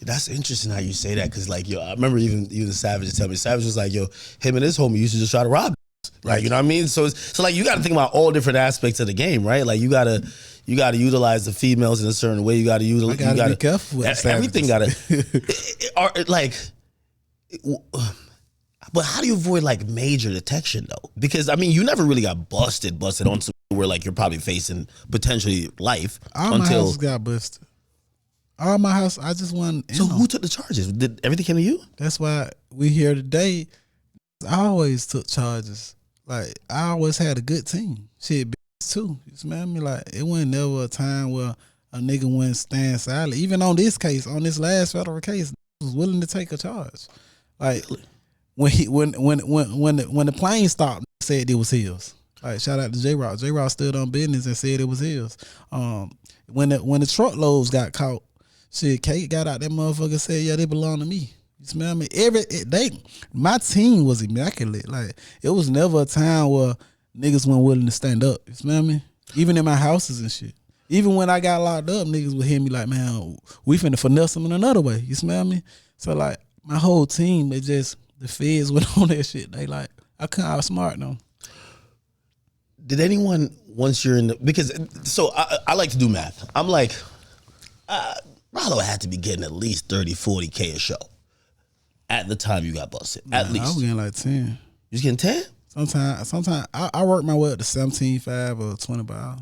That's interesting how you say that, because like, yo, I remember even Savage tell me. Savage was like, yo, him and his homie used to just try to rob. Right, you know what I mean? So like you got to think about all different aspects of the game, right? Like you gotta utilize the females in a certain way. You gotta utilize. You gotta be careful with everything. But how do you avoid like major detection though? Because I mean, you never really got busted on some where like you're probably facing potentially life all my houses got busted. All my house, I just wasn't. So who took the charges? Did everything came to you? That's why we here today. I always took charges. Like I always had a good team. Shit, too. You smell me? Like it wasn't never a time where a nigga wouldn't stand silent. Even on this case, on this last federal case, was willing to take a charge. Like when the plane stopped, said it was his. Like shout out to J-Rock. J-Rock stood on business and said it was his. When the truckloads got caught, shit, Kate got out that motherfucker and said, yeah, they belong to me. You smell me? My team was immaculate. Like it was never a time where niggas weren't willing to stand up. You smell me? Even in my houses and shit. Even when I got locked up, niggas would hear me like, man, we finna finesse them in another way. You smell me? So like my whole team, the feds went on that shit. They like, I couldn't outsmart them. Did anyone, once you're in the, because, so I like to do math. I'm like, Ralo had to be getting at least 30, 40K a show at the time you got busted. At least. I was getting like 10. You was getting 10? Sometimes I work my way up to 17.5 or 20 per hour.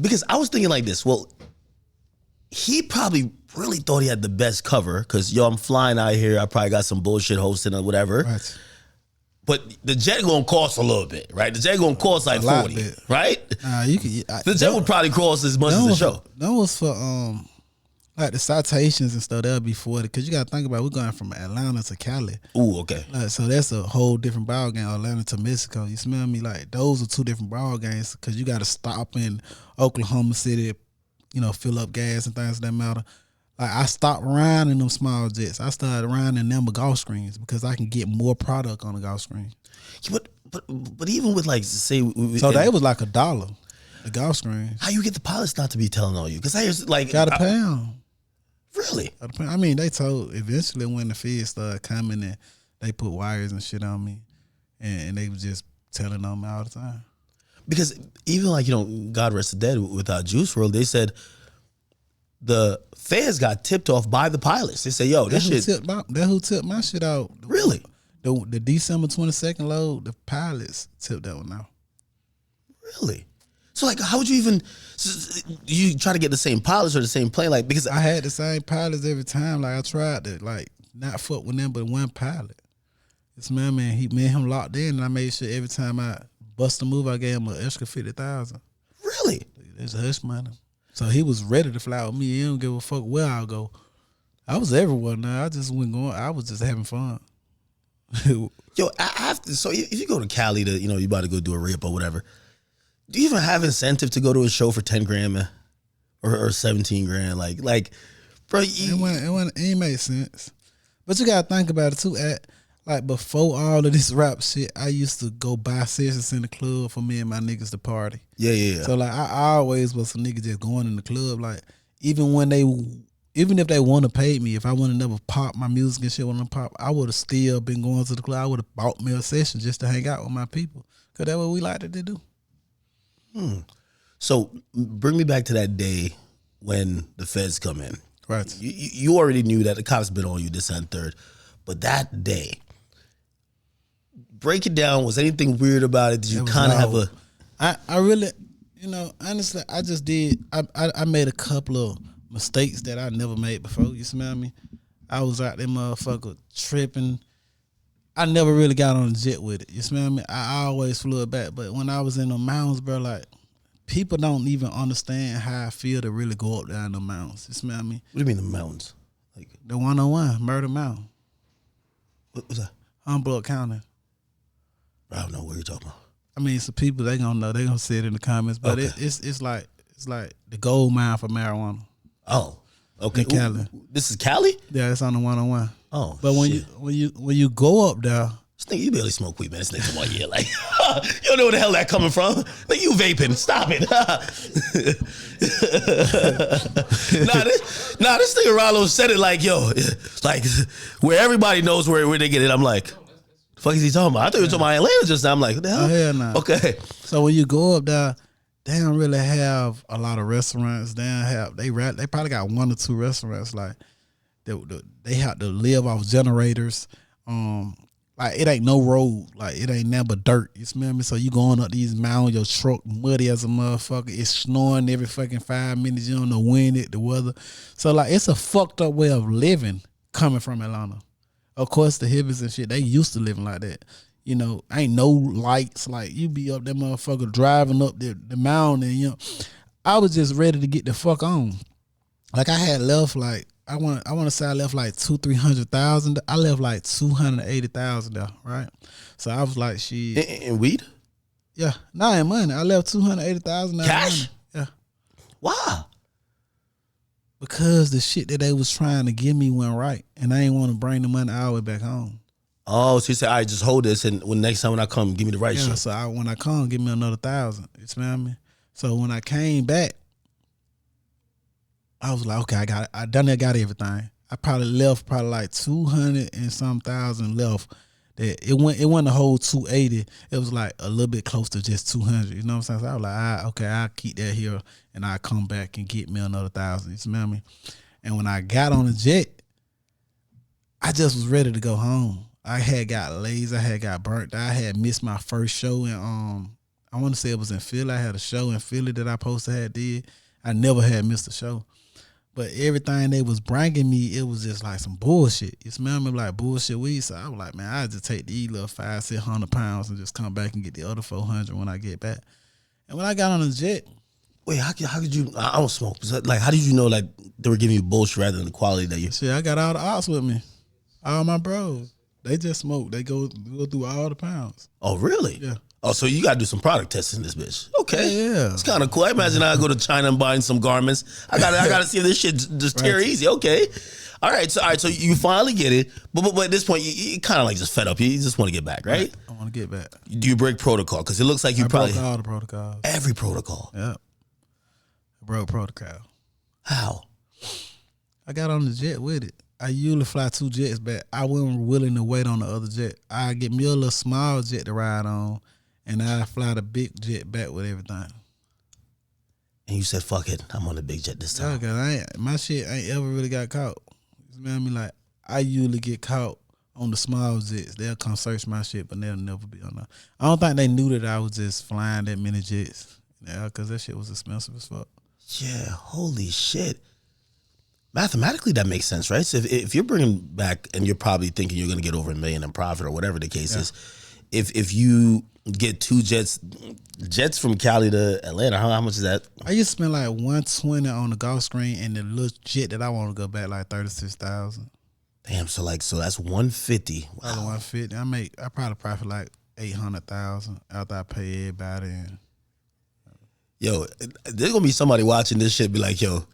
Because I was thinking like this, well, he probably really thought he had the best cover because, yo, I'm flying out here. I probably got some bullshit hosting or whatever. Right. But the jet gonna cost a little bit, right? The jet gonna cost like 40, right? The jet would probably cost as much as the show. That was for like the citations and stuff. That'll be 40 because you gotta think about we're going from Atlanta to Cali. Ooh, okay. So that's a whole different ball game. Atlanta to Mexico. You smell me? Like those are two different ball games because you gotta stop in Oklahoma City, fill up gas and things that matter. Like I stopped riding them small jets. I started riding them golf screens because I can get more product on a golf screen. Yeah, but even with like say, so they was like $1 the golf screen. How you get the pilots not to be telling on you? Because I hear like got to pay them. Really? I mean, they told eventually when the feds started coming and they put wires and shit on me, and they was just telling on me all the time. Because even like God rest the dead with Juice WRLD, they said the feds got tipped off by the pilots. They say, yo, this shit. That who tipped my shit out. Really? The December 22nd load, the pilots tipped that one out. Really? So like, how would you even? You try to get the same pilots or the same plane? Like because I had the same pilots every time. Like I tried to like not fuck with them, but one pilot. This man, he made him locked in, and I made sure every time I bust a move, I gave him an extra 50,000. Really? There's a hush money. So he was ready to fly with me. He don't give a fuck where I'll go. I was everywhere now. I just wasn't going. I was just having fun. Yo, I have to. So if you go to Cali to, you about to go do a rip or whatever, do you even have incentive to go to a show for 10 grand, man, or 17 grand? Like, bro, it ain't make sense. But you gotta think about it too. Like before all of this rap shit, I used to go buy sessions in the club for me and my niggas to party. Yeah. So like I always was some niggas just going in the club. Like even if they want to pay me, if I would have never popped my music and shit when I pop, I would have still been going to the club. I would have bought me a session just to hang out with my people. Cause that's what we like to do. So bring me back to that day when the feds come in. Right. You already knew that the cops been on you this and third, but that day, break it down. Was anything weird about it? Did you kind of have a? I really, honestly, I just did. I made a couple of mistakes that I never made before. You smell me? I was out there motherfucker tripping. I never really got on a jet with it. You smell me? I always flew it back. But when I was in the mountains, bro, like people don't even understand how I feel to really go up there in the mountains. You smell me? What do you mean the mountains? Like the 101, Murder Mountain. What was that? Humboldt County. I don't know what you're talking about. I mean, some people they gonna know. They gonna see it in the comments. But okay. it's like the gold mine for marijuana. Oh, okay. In Cali. This is Cali? Yeah, it's on the 101. Oh, but when you go up there, this Nigga, you barely smoke weed, man. This nigga 1 year. Like, you don't know where the hell that coming from. Nigga, you vaping. Stop it. This nigga Ralo said it like, yo, like, where everybody knows where they get it. I'm like, the fuck is he talking about? I thought you were talking about Atlanta just now. I'm like, what the hell? Oh, hell no. Okay. So when you go up there, they don't really have a lot of restaurants. They probably got 1 or 2 restaurants. Like they have to live off generators. Like it ain't no road. Like it ain't nothing but dirt. You smell me? So you going up these mountains, your truck muddy as a motherfucker. It's snowing every fucking 5 minutes. You don't know when the weather. So like it's a fucked up way of living coming from Atlanta. Of course the hippies and shit, they used to living like that. You know, ain't no lights. Like you be up that motherfucker driving up the mountain. And, you know, I was just ready to get the fuck on. Like I had left like I want to say I left like 200,000-300,000. I left like 280,000 there, right? So I was like, shit. In weed? Yeah, not in money. I left 280,000 cash. Money. Yeah. Why? Because the shit that they was trying to give me went right, and I ain't want to bring the money all the way back home. Oh, so you said, all right, just hold this, and when next time when I come, give me the right shit. So when I come, give me another 1,000. You smell me? So when I came back, I was like, okay, I got everything. I probably left like 200 and some thousand left. That it wasn't a whole 280. It was like a little bit close to just 200. You know what I'm saying? So I was like, I'll keep that here, and I'll come back and get me another 1,000. You smell me? And when I got on the jet, I just was ready to go home. I had got lazy. I had got burnt. I had missed my first show, and I want to say it was in Philly. I had a show in Philly that I supposed to have did. I never had missed a show. But everything they was bringing me, it was just like some bullshit. You smell me? Like bullshit weed. So I was like, man, I just take these little 500-600 pounds and just come back and get the other 400 when I get back. And when I got on the jet. Wait, how could you, I don't smoke. Like, how did you know like they were giving you bullshit rather than the quality that you? Shit, I got all the ops with me. All my bros. They just smoke. They go through all the pounds. Oh, really? Yeah. Oh, so you gotta do some product testing in this bitch. Okay. Yeah. It's kind of cool. I imagine I go to China and buying some garments. I gotta see if this shit just tear easy. Okay. All right. So you finally get it, but at this point you kind of like just fed up. You just want to get back, right? I want to get back. Do you break protocol? Because it looks like you probably broke all the protocols. Every protocol. Yep. I broke protocol. How? I got on the jet with it. I usually fly 2 jets back. I wasn't willing to wait on the other jet. I get me a little small jet to ride on, and I fly the big jet back with everything. And you said, fuck it, I'm on the big jet this time. Yeah, cause my shit ain't ever really got caught. You know what I mean? Like, I usually get caught on the small jets. They'll come search my shit, but they'll never be on that. I don't think they knew that I was just flying that many jets. Yeah, because that shit was expensive as fuck. Yeah, holy shit. Mathematically, that makes sense, right? So if you're bringing back, and you're probably thinking you're going to get over $1 million in profit or whatever the case is, if you get 2 jets from Cali to Atlanta, how much is that? I used to spend like $120 on the golf screen, and the little jet that I want to go back like $36,000. Damn, so that's $150. Wow. $150. I probably profit like $800,000 after I pay everybody. And yo, there's gonna be somebody watching this shit be like, yo.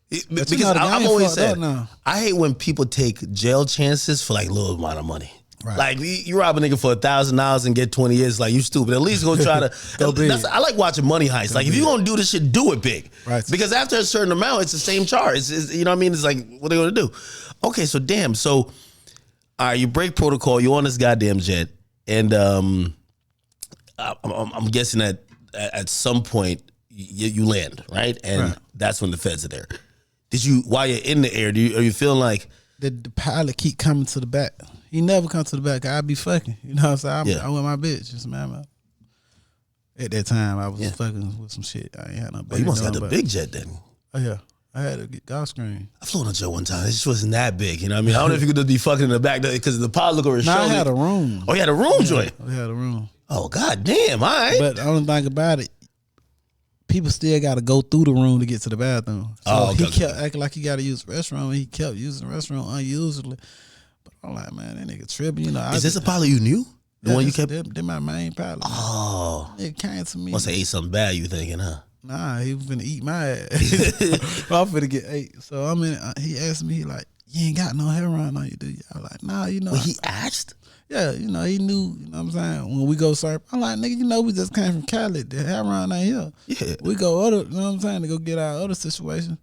Because I'm always saying, I hate when people take jail chances for like little amount of money. Right. Like you rob a nigga for $1,000 and get 20 years, like you stupid. At least go try to. Go big. I like watching money heists. Like if you're gonna do this shit, do it big. Right. Because after a certain amount, it's the same charge. It's, you know what I mean? It's like what are they gonna do? Okay, so damn. So all right, you break protocol. You on this goddamn jet, and I'm guessing that at some point you land, right? And that's when the feds are there. Did you, while you're in the air, are you feeling like the pilot keep coming to the back? He never come to the back. I be fucking. You know what I'm saying? I'm with my bitch. Just man. At that time, I was fucking with some shit. I ain't had no. You must have had the big jet then. Oh yeah, I had a golf screen. I flew on a jet one time. It just wasn't that big. You know what I mean? I don't know if you could just be fucking in the back because the pilot look over his shoulder. I had a room. Oh, you had a room joint. I had a room. Oh god damn! All right. But the only thing about it, people still got to go through the room to get to the bathroom. So he kept acting like he got to use the restroom, and he kept using the restroom unusually. But I'm like, man, that nigga tripping. You know, is this a pilot you knew? The one you kept? They're my main pilot. Oh. It came to me. Must have ate something bad, you thinking, huh? Nah, he was finna eat my ass. I'm finna get ate. So I'm in. He asked me, he like, you ain't got no heroin on you, do you? I was like, nah, you know. Well, he asked? Yeah, you know, he knew, you know what I'm saying? When we go surf, I'm like, nigga, you know, we just came from Cali. The heroin ain't here. Yeah. We go other, you know what I'm saying, to go get our other situation.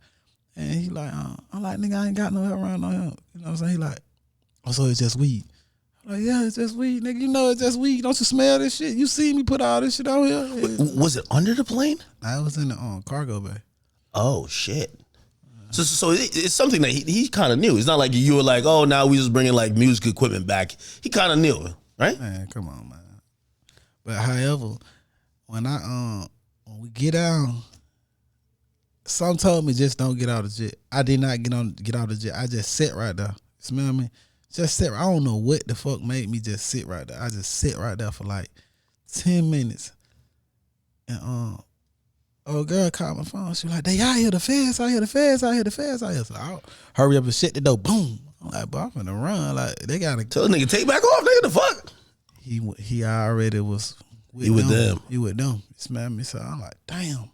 And he like, I'm like, nigga, I ain't got no heroin on him. You know what I'm saying? He like, oh, so it's just weed. I'm like, yeah, it's just weed. Nigga, you know it's just weed. Don't you smell this shit? You see me put all this shit out here? Was it under the plane? Nah, it was in the cargo bay. Oh, shit. So it's something that he kind of knew. It's not like you were like, oh, now we just bringing like music equipment back. He kind of knew, right? Man, come on, man. But however, when we get out, some told me just don't get out of jet. I did not get out of jet. I just sat right there. You smell me? Just sit. I don't know what the fuck made me just sit right there. I just sit right there for like 10 minutes. And old girl called my phone. She was like, they out here, the feds out here, the feds out here, the feds out here. So I hurry up and shut the door. Boom. I'm like, bro, I'm finna run. Like, they gotta tell the nigga, take back off, nigga, the fuck? He already was with them. He with them. You smell me? So I'm like, damn.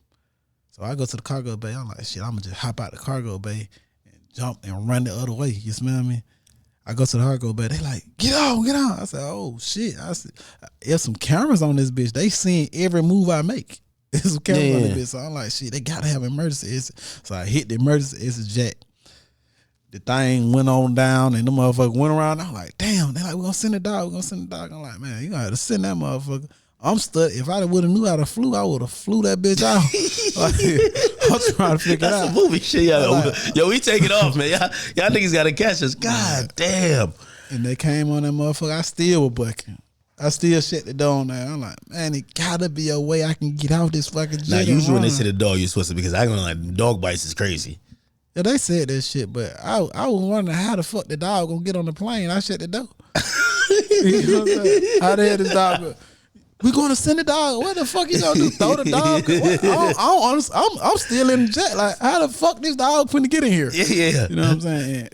So I go to the cargo bay. I'm like, shit, I'm gonna just hop out the cargo bay and jump and run the other way. You smell me? I go to the cargo bay. They like, get on, get on. I said, oh shit. I said, there's some cameras on this bitch. They seeing every move I make. There's some cameras on this bitch. So I'm like, shit, they gotta have emergency exit. So I hit the emergency exit jack. The thing went on down and the motherfucker went around. I'm like, damn. They like, we're gonna send the dog. I'm like, man, you gonna have to send that motherfucker. I'm stuck. If I would have knew how to flew, I would have flew that bitch out. Like, I'm trying to figure it out. That's a movie shit. Yo, we take it off, man. Y'all niggas got to catch us. God damn. And they came on that motherfucker. I still was bucking. I still shut the door on there. I'm like, man, it gotta be a way I can get out this fucking jet. Now, usually when they say the dog, you're supposed to, because I ain't gonna like, dog bites is crazy. Yeah, they said that shit, but I was wondering how the fuck the dog gonna get on the plane. I shut the door. You know what I'm saying? How the hell this dog go? We gonna send the dog. What the fuck you gonna do? Throw the dog? I'm still in the jet. Like, how the fuck this dog finna get in here? Yeah. You know what I'm saying?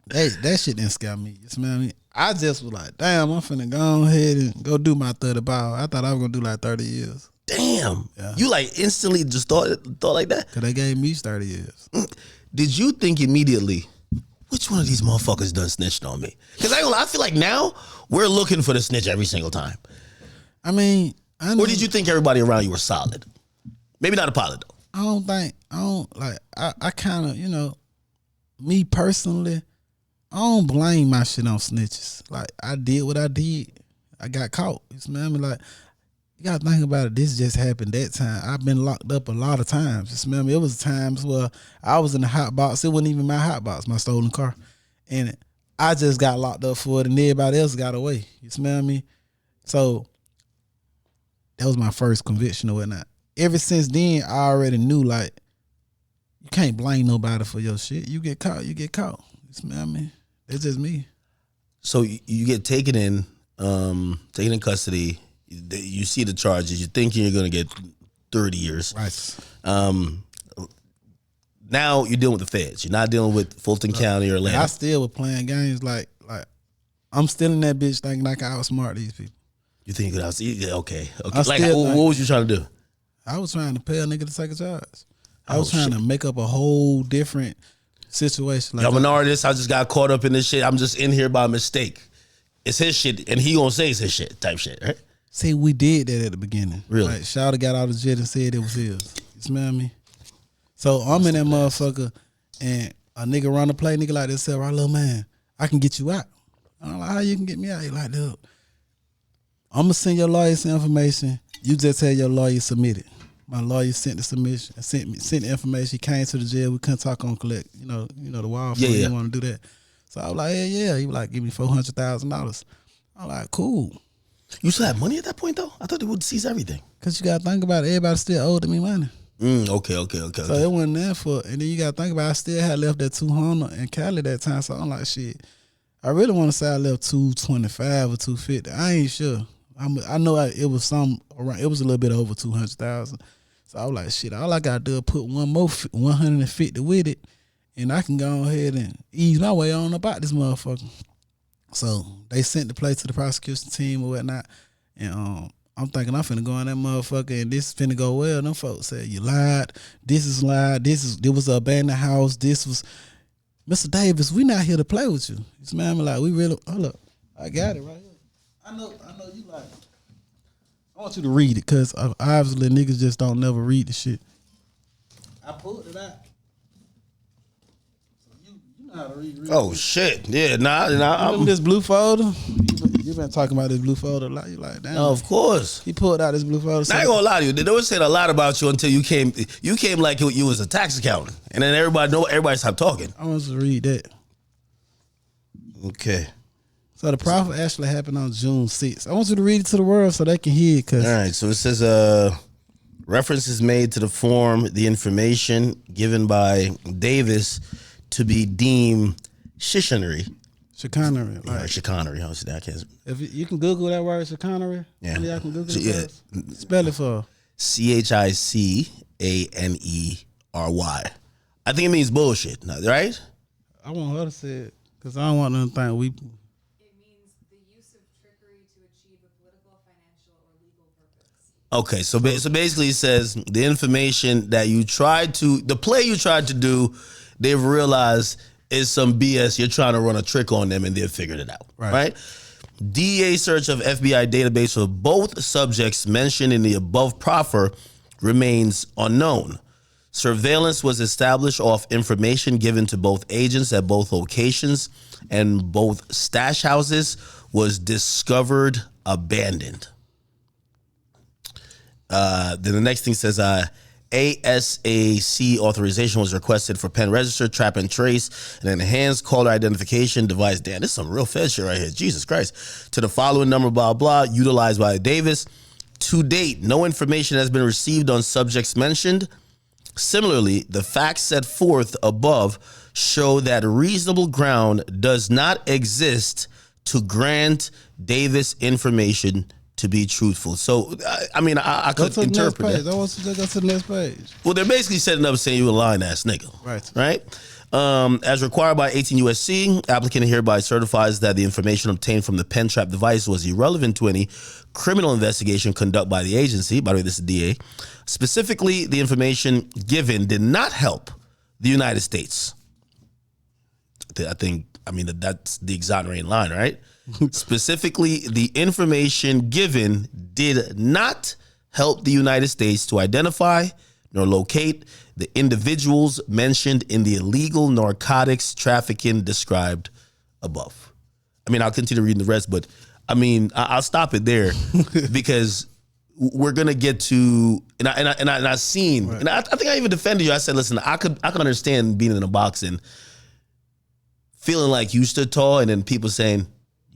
That shit didn't scare me. You smell me? I just was like, damn, I'm finna go ahead and go do my 30 ball. I thought I was gonna do like 30 years. Damn. Yeah. You like instantly just thought like that? Cause they gave me 30 years. Did you think immediately, which one of these motherfuckers done snitched on me? Because I feel like now we're looking for the snitch every single time. I mean, or did you think everybody around you were solid? Maybe not a pilot though. I kind of, you know, me personally, I don't blame my shit on snitches. Like, I did what I did. I got caught. You smell me? Like, you gotta think about it. This just happened that time. I've been locked up a lot of times. You smell me? It was times where I was in the hot box. It wasn't even my hot box, my stolen car. And I just got locked up for it and everybody else got away. You smell me? So that was my first conviction or whatnot. Ever since then, I already knew, like, you can't blame nobody for your shit. You get caught, you get caught. You smell me? It's just me. So you get taken in custody. You see the charges. You're thinking you're going to get 30 years. Right. Now you're dealing with the feds. You're not dealing with Fulton County or Atlanta. I still was playing games like I'm still in that bitch thinking I can outsmart these people. You think you could outsmart? Okay. Like, what was you trying to do? I was trying to pay a nigga to take a charge. I was trying to make up a whole different situation. Like, I'm an artist. I just got caught up in this shit. I'm just in here by mistake. It's his shit, and he gonna say it's his shit type shit, right? See, we did that at the beginning. Really? Like, Shawty got out of jail and said it was his. You smell me? So I'm in that motherfucker, and a nigga run the play, nigga like this, say, Ralo, man, I can get you out. I'm like, how you can get me out? He like, dude, I'm going to send your lawyer some information. You just tell your lawyer submit it. My lawyer sent the submission, sent the information. He came to the jail. We couldn't talk on collect. You know the wire. Yeah. He didn't want to do that. So I was like, yeah. He was like, give me $400,000. I'm like, cool. You still had money at that point, though? I thought they would seize everything. Because you got to think about it. Everybody still owed me money. Okay. So it wasn't there for, and then you got to think about it. I still had left that 200 in Cali that time. So I'm like, shit, I really want to say I left 225 or 250. I ain't sure. I know it was some around. It was a little bit over 200,000. So I was like, shit, all I got to do is put one more 150 with it, and I can go ahead and ease my way on about this motherfucker. So they sent the play to the prosecution team or whatnot, and I'm thinking I'm finna go in that motherfucker and this is finna go well. Them folks said, you lied. This is lied. This was an abandoned house. This was Mr. Davis, we not here to play with you. You smell me? Like, we really, hold up. I got it right here. I know you like it. I want you to read it, because obviously niggas just don't never read the shit. I pulled it out. So you know how to read. Oh, shit. Yeah, nah. Remember this blue folder? You been talking about this blue folder a lot. You like, damn. Of course. He pulled out this blue folder. I ain't gonna lie to you. They always said a lot about you until you came. You came like you was a tax accountant, and then everybody stopped talking. I want you to read that. Okay. So the proffer actually happened on June 6th. I want you to read it to the world so they can hear it. All right. So it says, reference is made to the form, the information given by Davis to be deemed chicanery. Chicanery. Like chicanery. How that? I can't. If you can Google that word, chicanery. Yeah. Y'all can Google it. Yeah. Spell it for CHICANERY. I think it means bullshit, right? I want her to say it because I don't want them to think we. It means the use of trickery to achieve a political, financial, or legal purpose. Okay, so basically it says the information that the play you tried to do, they've realized is some BS. You're trying to run a trick on them and they've figured it out, right? DEA search of FBI database for both subjects mentioned in the above proffer remains unknown. Surveillance was established off information given to both agents at both locations, and both stash houses was discovered abandoned. Then the next thing says, ASAC authorization was requested for pen register, trap and trace, and enhanced caller identification device. Damn, this is some real Fed shit right here. Jesus Christ. To the following number, blah, blah, utilized by Davis. To date, no information has been received on subjects mentioned. Similarly, the facts set forth above show that reasonable ground does not exist to grant Davis information to be truthful. So, I mean, I could interpret it. I want you to go to the next page. Well, they're basically setting up saying you a lying ass nigga. Right? As required by 18 USC, applicant hereby certifies that the information obtained from the pen trap device was irrelevant to any criminal investigation conducted by the agency. By the way, this is DA. Specifically, the information given did not help the United States. I mean, that's the exonerating line, right? Specifically, the information given did not help the United States to identify nor locate the individuals mentioned in the illegal narcotics trafficking described above. I mean, I'll continue reading the rest, but I mean, I'll stop it there because we're gonna get to and I seen right. And I think I even defended you. I said, listen, I could understand being in a boxing, feeling like you stood tall, and then people saying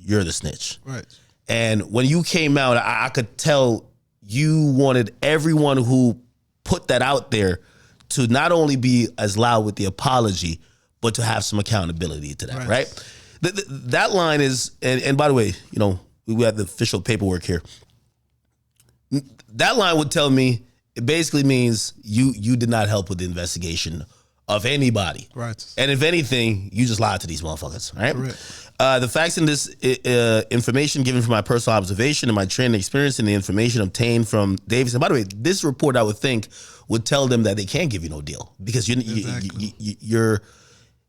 you're the snitch. Right. And when you came out, I could tell you wanted everyone who put that out there to not only be as loud with the apology, but to have some accountability to that, right? That line is, and by the way, you know, we have the official paperwork here. That line would tell me, it basically means you did not help with the investigation of anybody. Right. And if anything, you just lied to these motherfuckers, right? Correct. The facts in this information given from my personal observation and my training experience and the information obtained from Davis. And by the way, this report I would think would tell them that they can't give you no deal because you're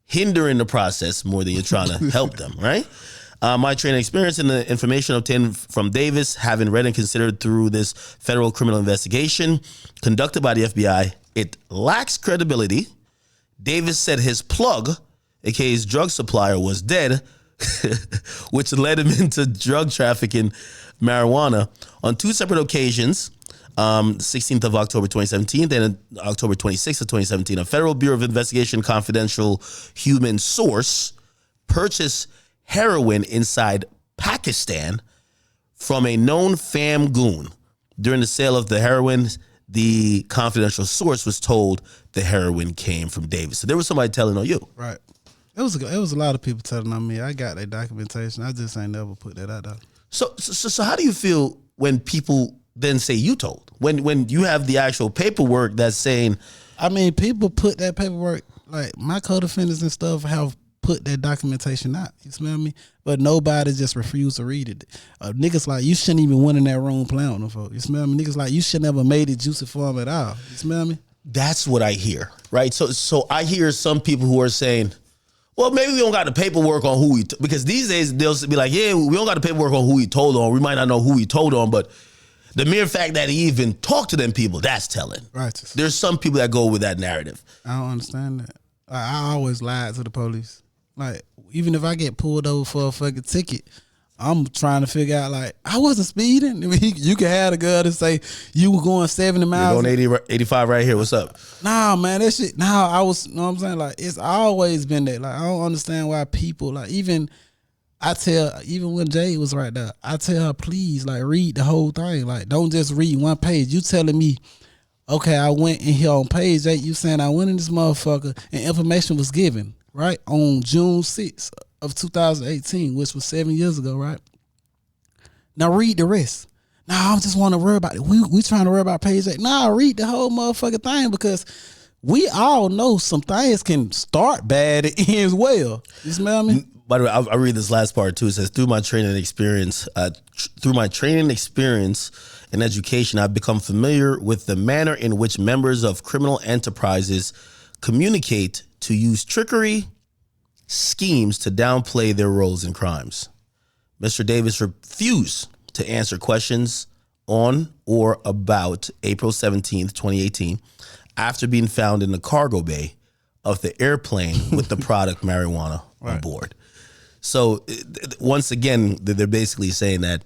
hindering the process more than you're trying to help them, right? My training experience and the information obtained from Davis, having read and considered through this federal criminal investigation conducted by the FBI, it lacks credibility. Davis said his plug, aka his drug supplier, was dead, which led him into drug trafficking marijuana on two separate occasions. 16th of October 2017, then October 26th of 2017, a Federal Bureau of Investigation confidential human source purchased heroin inside Pakistan from a known fam goon. During the sale of the heroin, the confidential source was told the heroin came from Davis. So there was somebody telling on you. Right. It was a lot of people telling on me. I got that documentation. I just ain't never put that out there. So how do you feel when people then say you told? When you have the actual paperwork that's saying, I mean, people put that paperwork, like my co-defendants and stuff have put that documentation out. You smell me? But nobody just refused to read it. Niggas like, you shouldn't even went in that room playing with them folks. You smell me? Niggas like, you should never made it juicy for them at all. You smell me? That's what I hear, right? So I hear some people who are saying, Well, maybe we don't got the paperwork on who because these days they'll be like, yeah, we don't got the paperwork on who he told on. We might not know who he told on, but the mere fact that he even talked to them people, that's telling. Right. There's some people that go with that narrative. I don't understand that. I always lied to the police. Like, even if I get pulled over for a fucking ticket, I'm trying to figure out, like, I wasn't speeding. I mean, you can have a girl to say you were going 70 miles. You're going 85 right here. What's up? Nah, man, that shit. Nah, I was, you know what I'm saying? Like, it's always been that. Like, I don't understand why people, like, even when Jay was right there, I tell her, please, like, read the whole thing. Like, don't just read one page. You telling me, okay, I went in here on page 8. You saying I went in this motherfucker and information was given, right? On June 6th of 2018, which was 7 years ago, right? Now read the rest. Nah, I just want to worry about it. We trying to worry about page 8. Nah, read the whole motherfucking thing because we all know some things can start bad and ends well. You smell me? By the way, I'll read this last part too. It says, through my training experience and education, I've become familiar with the manner in which members of criminal enterprises communicate to use trickery, schemes to downplay their roles in crimes. Mr. Davis refused to answer questions on or about April 17th, 2018, after being found in the cargo bay of the airplane with the product marijuana on board. So once again, they're basically saying that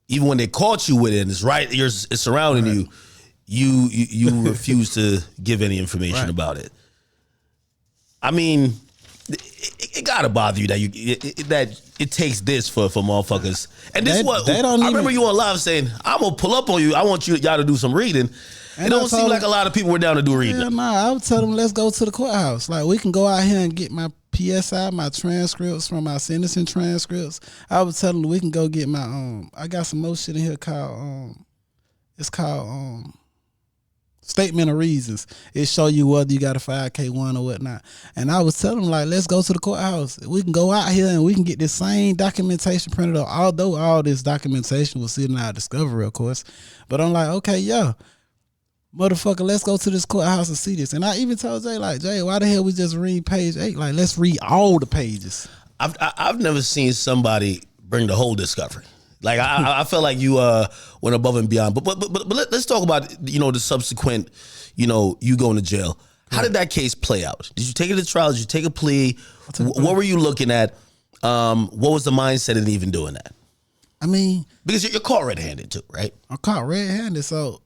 even when they caught you with it and it's surrounding you refuse to give any information about it. I mean, it gotta bother you that it takes this for motherfuckers. And this I remember you on live saying, I'm gonna pull up on you. I want y'all to do some reading. It don't seem like a lot of people were down to do reading. Yeah, nah, I would tell them, let's go to the courthouse. Like, we can go out here and get my PSI, my transcripts from my sentencing transcripts. I would tell them we can go get my I got some more shit in here called it's called statement of reasons. It show you whether you got a 5K1 or whatnot. And I was telling them, like, let's go to the courthouse. We can go out here and we can get this same documentation printed up. Although all this documentation was sitting in our discovery, of course. But I'm like, okay, yeah. Motherfucker, let's go to this courthouse and see this. And I even told Jay, like, Jay, why the hell we just read page 8? Like, let's read all the pages. I've never seen somebody bring the whole discovery. Like, I felt like you went above and beyond. But let's talk about, the subsequent, you going to jail. How did that case play out? Did you take it to trial? Did you take a plea? What were you looking at? What was the mindset in even doing that? I mean, because you're caught red-handed too, right? I'm caught red-handed, so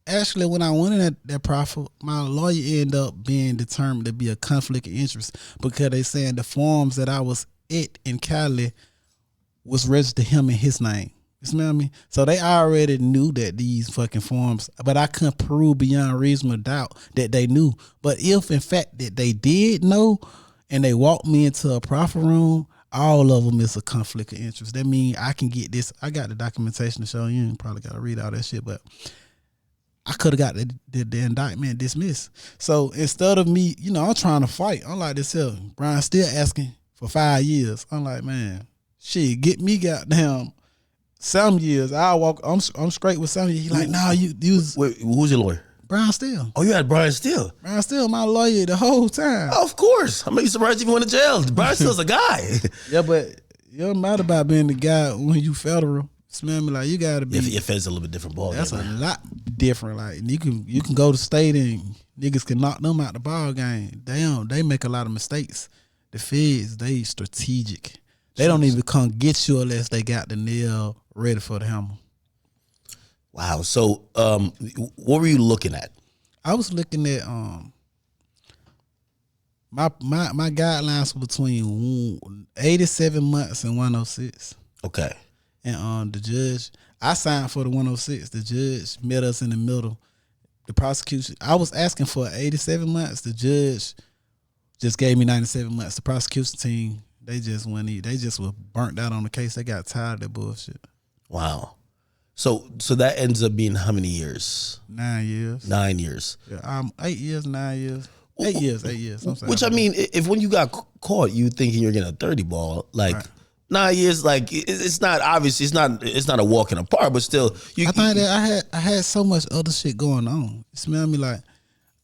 actually, when I went in that proffer, my lawyer ended up being determined to be a conflict of interest because they saying the forms that I was at in Cali was registered him in his name. You smell me? So they already knew that these fucking forms, but I couldn't prove beyond reasonable doubt that they knew. But if in fact that they did know and they walked me into a proffer room, all of them is a conflict of interest. That means I can get this. I got the documentation to show you. You probably got to read all that shit, but I could have got the indictment dismissed. So instead of me, I'm trying to fight. I'm like this here. Brian still asking for 5 years. I'm like, man, shit, get me goddamn some years. I'm straight with some years. He like, nah, you was. Wait, who's your lawyer? Brian Steele. Oh, you had Brian Steele. Brian Steele, my lawyer the whole time. Oh, of course. I'm maybe surprised you even went to jail. Brian Steele's a guy. Yeah, but it don't matter about being the guy when you federal. Smell me, like, you gotta be. If it's a little bit different ball. That's a lot different. Like, you can go to state and niggas can knock them out the ball game. They make a lot of mistakes. The feds, they strategic. They don't even come get you unless they got the nail ready for the hammer. Wow. So, what were you looking at? I was looking at my guidelines were between 87 months and 106. Okay. And the judge, I signed for the 106. The judge met us in the middle. The prosecution, I was asking for 87 months. The judge just gave me 97 months. The prosecution team, they just were burnt out on the case. They got tired of that bullshit. Wow. So that ends up being how many years? 9 years. 9 years. Yeah, 8 years, 9 years. 8 years, 8 years. Which, I mean, if when you got caught, you thinking you're getting a 30 ball, like... Right. 9 years, like it's not obviously it's not a walk in the park, but still, I think that I had so much other shit going on. You smell me? Like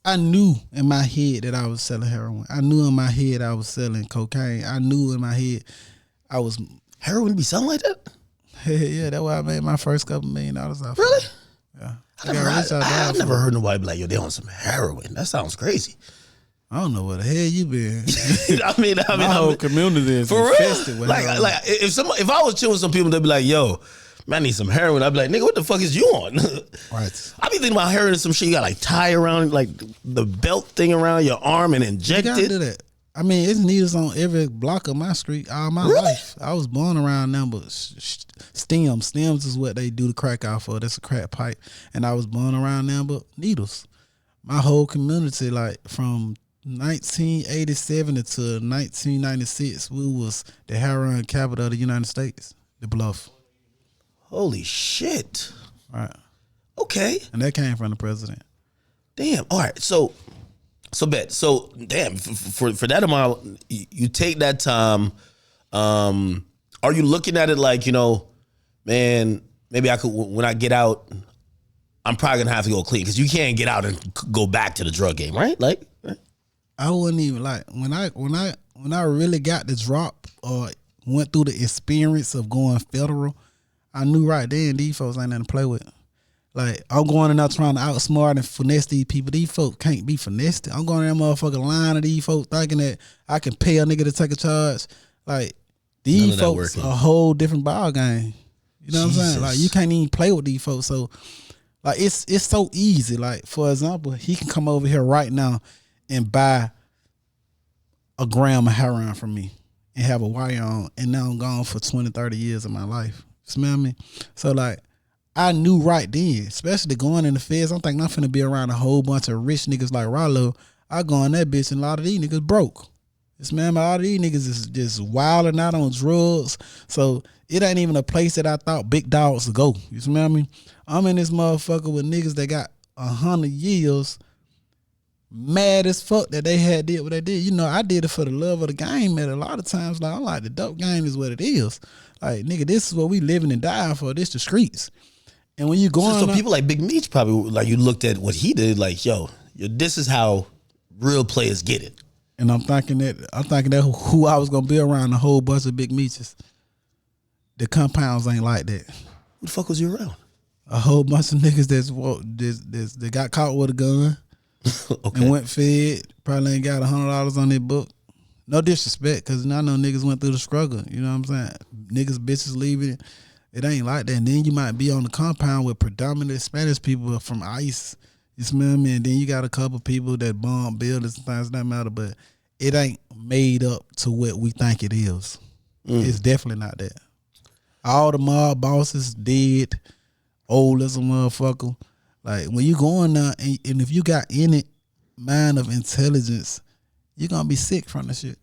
I knew in my head that I was selling heroin. I knew in my head I was selling cocaine. I knew in my head I was. Heroin be selling like that? Yeah, that's why I made my first couple $1 million off. Really? Yeah. I've never heard nobody be like, yo, they on some heroin. That sounds crazy. I don't know where the hell you been. I mean, my whole community is for infested real. with Like if I was chilling with some people, they'd be like, yo, man, I need some heroin. I'd be like, nigga, what the fuck is you on? Right. I be thinking about heroin and some shit you got like tie around like the belt thing around your arm and inject You gotta it. do that. I mean, it's needles on every block of my street all my Really? life. I was born around them, but stems is what they do the crack out for. That's a crack pipe. And I was born around them, but needles. My whole community, like from 1987 to 1996, we was the heroin capital of the United States, the Bluff. Holy shit. Right. Okay. And that came from the president. Damn. All right. So bet. So damn. For that amount, you take that time. Are you looking at it like, you know, man, maybe I could, when I get out, I'm probably gonna have to go clean because you can't get out and go back to the drug game, right? Like, I wouldn't even like when I really got the drop or went through the experience of going federal. I knew right then these folks ain't nothing to play with. Like, I'm going in there trying to outsmart and finesse these people. These folks can't be finessed. I'm going in that motherfucking line of these folks thinking that I can pay a nigga to take a charge. Like, these folks a whole different ball game. You know what I'm saying? Like, you can't even play with these folks. So, like, it's so easy. Like, for example, he can come over here right now and buy a gram of heroin from me and have a wire on, and now I'm gone for 20, 30 years of my life. You smell me? So, like, I knew right then, especially going in the feds, I'm thinking I'm finna be around a whole bunch of rich niggas like Ralo. I go in that bitch and a lot of these niggas broke. This man, a lot of these niggas is just wilding out on drugs. So it ain't even a place that I thought big dogs would go. You smell me? I'm in this motherfucker with niggas that got 100 years, mad as fuck that they had did what they did. You know, I did it for the love of the game, and a lot of times, like, I'm like, the dope game is what it is. Like, nigga, this is what we living and dying for. This the streets. And when you going, so people like Big Meech probably, like, you looked at what he did, like, yo, this is how real players get it. And I'm thinking that who I was gonna be around a whole bunch of Big Meeches. The compounds ain't like that. Who the fuck was you around? A whole bunch of niggas that got caught with a gun Okay. and went fed. Probably ain't got $100 on their book. No disrespect, because I know niggas went through the struggle. You know what I'm saying? Niggas, bitches leaving. It ain't like that. And then you might be on the compound with predominantly Spanish people from ICE. You smell me? And then you got a couple people that bomb buildings and things that matter, but it ain't made up to what we think it is. It's definitely not that. All the mob bosses dead, old as a motherfucker. Like, when you go in there and if you got any mind of intelligence, you're gonna be sick from the shit.